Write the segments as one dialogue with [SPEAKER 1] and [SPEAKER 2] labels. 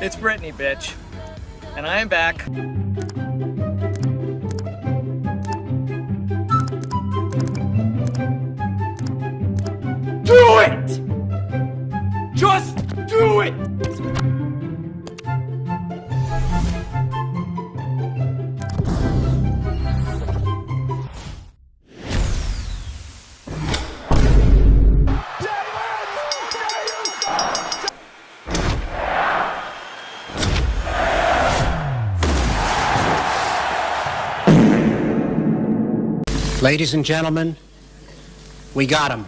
[SPEAKER 1] It's Brittany, bitch. And I am back.
[SPEAKER 2] Do it! Just do it!
[SPEAKER 3] Ladies and gentlemen, we got him.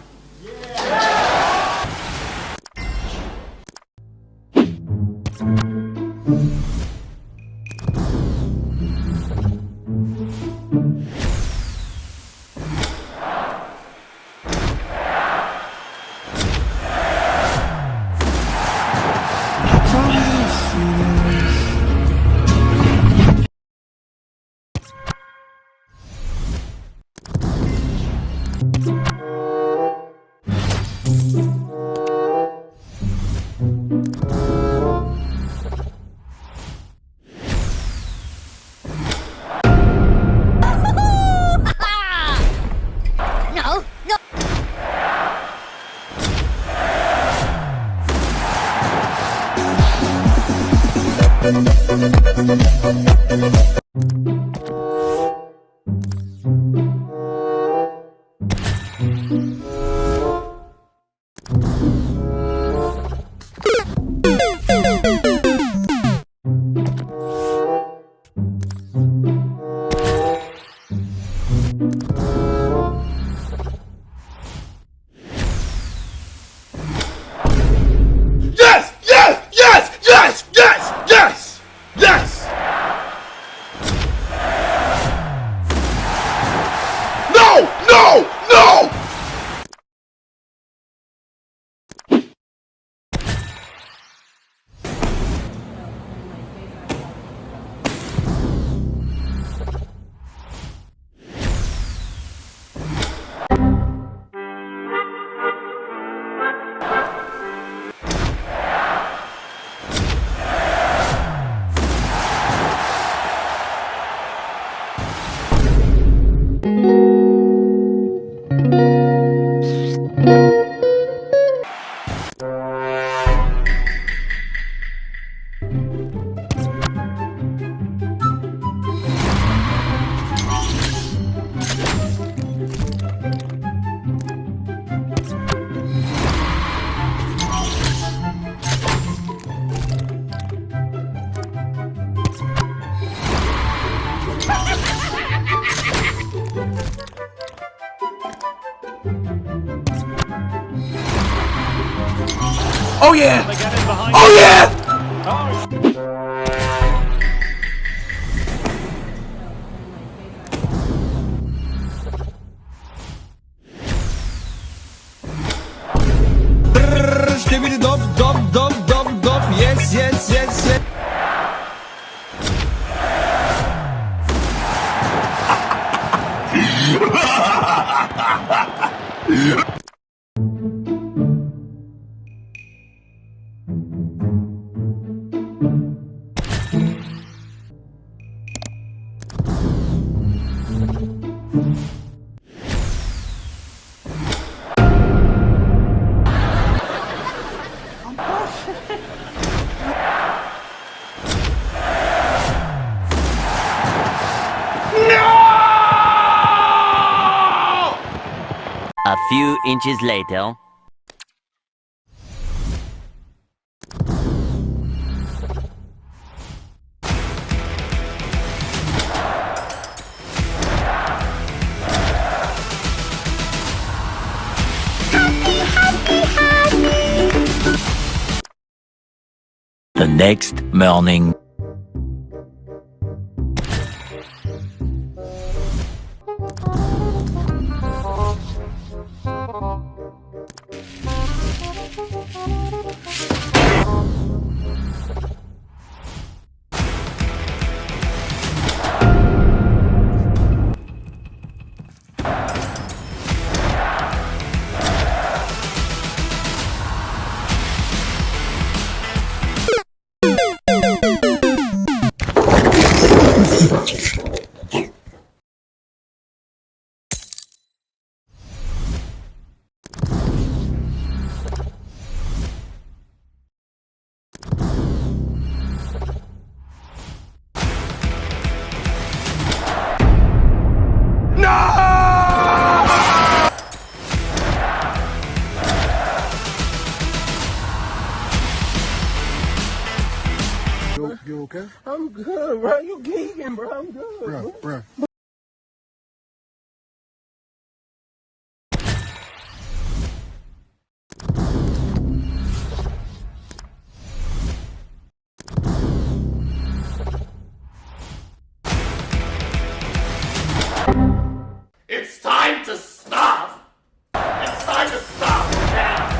[SPEAKER 2] Yes! Yes! Yes! Yes! Yes! Yes! Yes! No! No! No!
[SPEAKER 1] Oh yeah! Oh yeah!
[SPEAKER 2] Skibidi dop dop dop dop dop. Yes, yes, yes, yes.
[SPEAKER 4] A few inches later. The next morning.
[SPEAKER 2] okay?
[SPEAKER 5] I'm good, bro. You geeking, bro. I'm good,
[SPEAKER 2] Bro, bro. It's time to stop! It's time to stop now!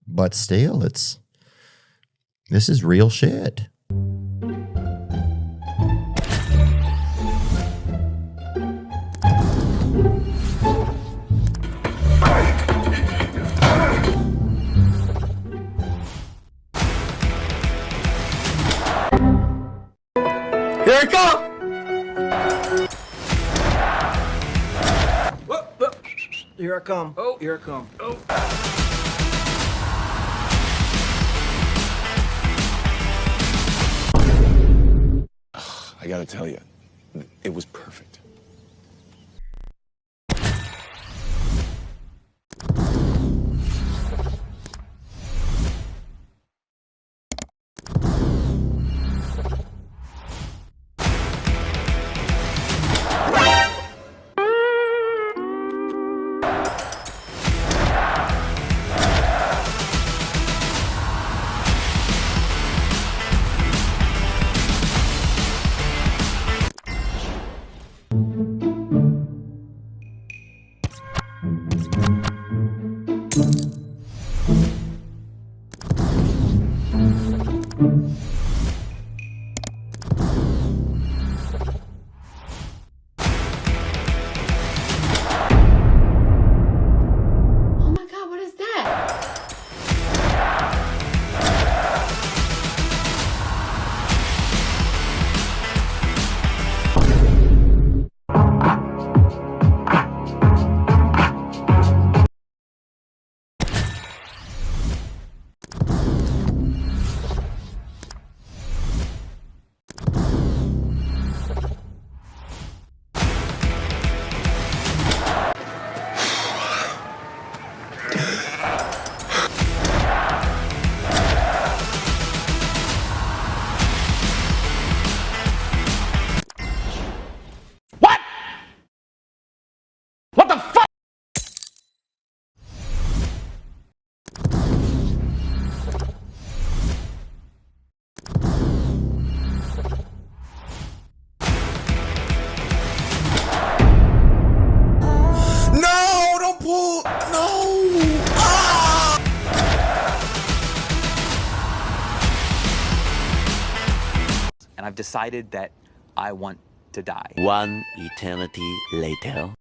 [SPEAKER 6] But still, this is real shit.
[SPEAKER 2] Here it comes!
[SPEAKER 5] Here I come. Oh, here I come. Oh.
[SPEAKER 2] I gotta tell you, it was perfect.
[SPEAKER 7] Oh my god, what is that?
[SPEAKER 2] What the fuck? No, don't pull. No. Ah!
[SPEAKER 8] And I've decided that I want to die.
[SPEAKER 4] One eternity later.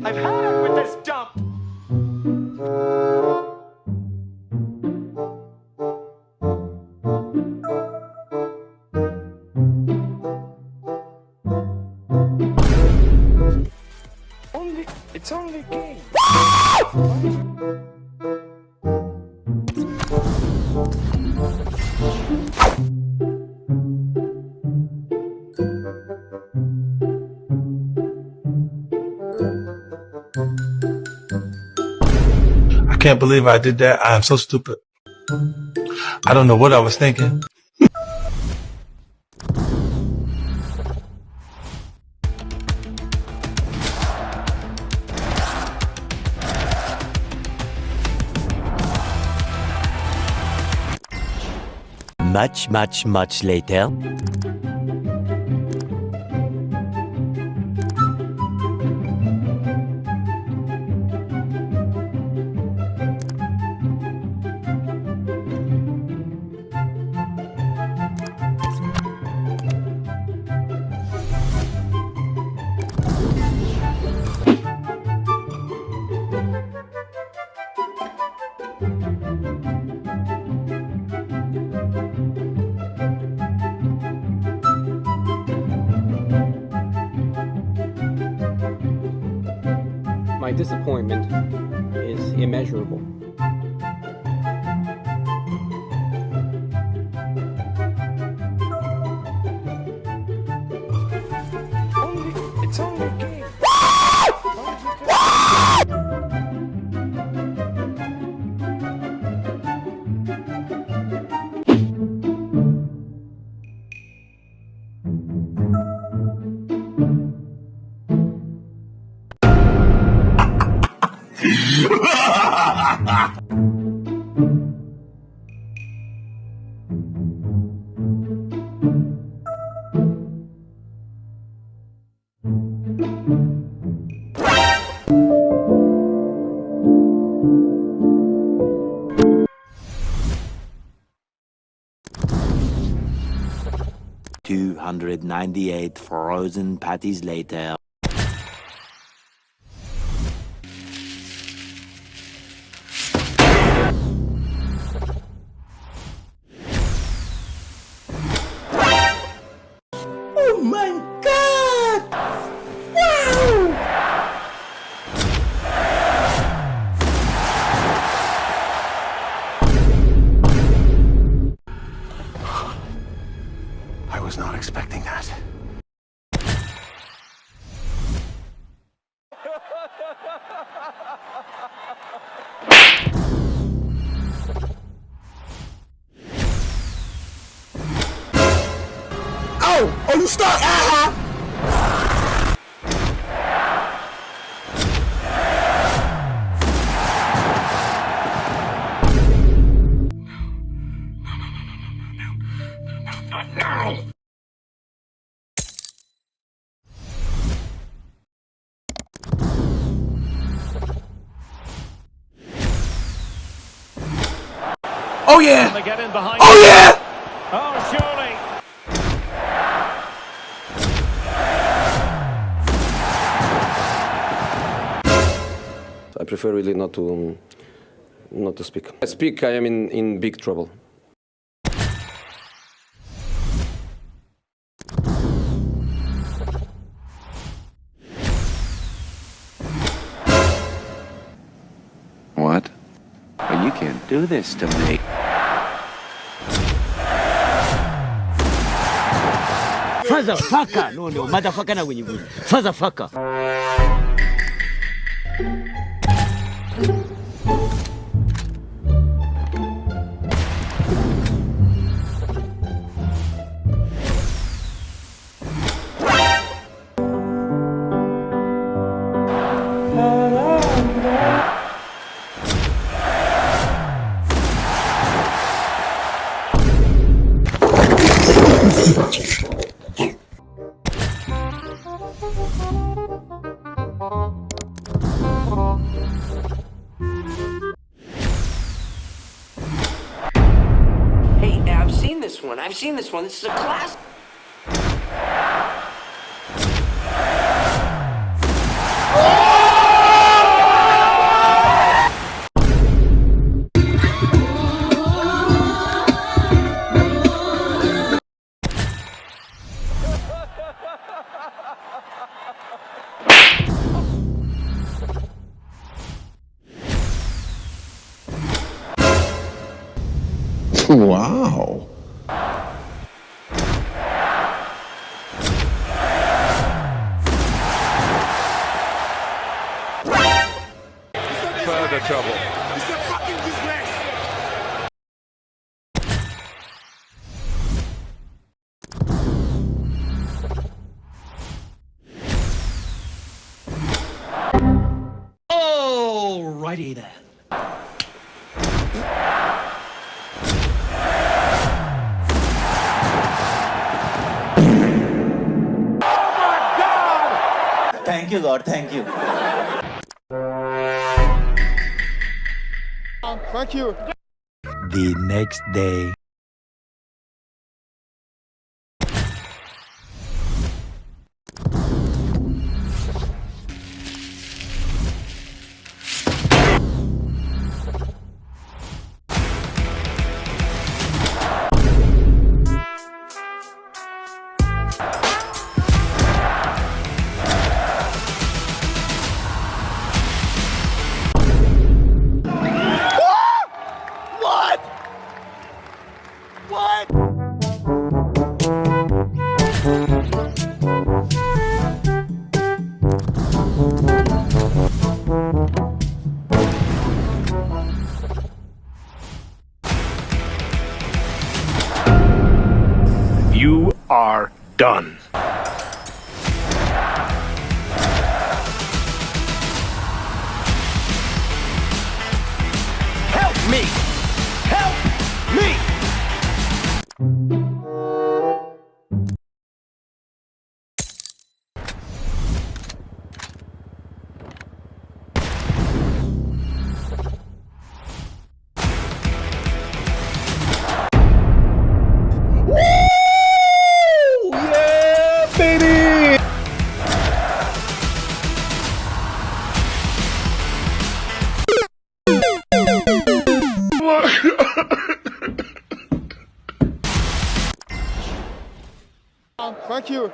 [SPEAKER 2] I've had it with this dump.
[SPEAKER 5] It's only a game.
[SPEAKER 9] I can't believe I did that. I am so stupid. I don't know what I was thinking.
[SPEAKER 4] Much later.
[SPEAKER 10] My disappointment is immeasurable.
[SPEAKER 5] It's only a game.
[SPEAKER 4] $298 frozen patties later.
[SPEAKER 5] Oh my God! Wow!
[SPEAKER 9] I was not expecting that.
[SPEAKER 5] Oh, you start.
[SPEAKER 1] Oh yeah! They get in behind.
[SPEAKER 5] Oh yeah!
[SPEAKER 1] Oh surely!
[SPEAKER 10] I prefer really not to speak. I speak, I am in big trouble.
[SPEAKER 8] What? But you can't do this to me.
[SPEAKER 4] Motherfucker! No, motherfucker na wenye wenye. Motherfucker! I've seen this one. This is a classic.
[SPEAKER 5] Wow.
[SPEAKER 1] Further trouble.
[SPEAKER 4] Alrighty then.
[SPEAKER 5] Thank you, God. Thank you. Thank you.
[SPEAKER 4] The next day.
[SPEAKER 1] You are done.
[SPEAKER 4] Help me! Help me!
[SPEAKER 5] Thank you.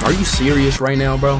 [SPEAKER 11] Are you serious right now, bro?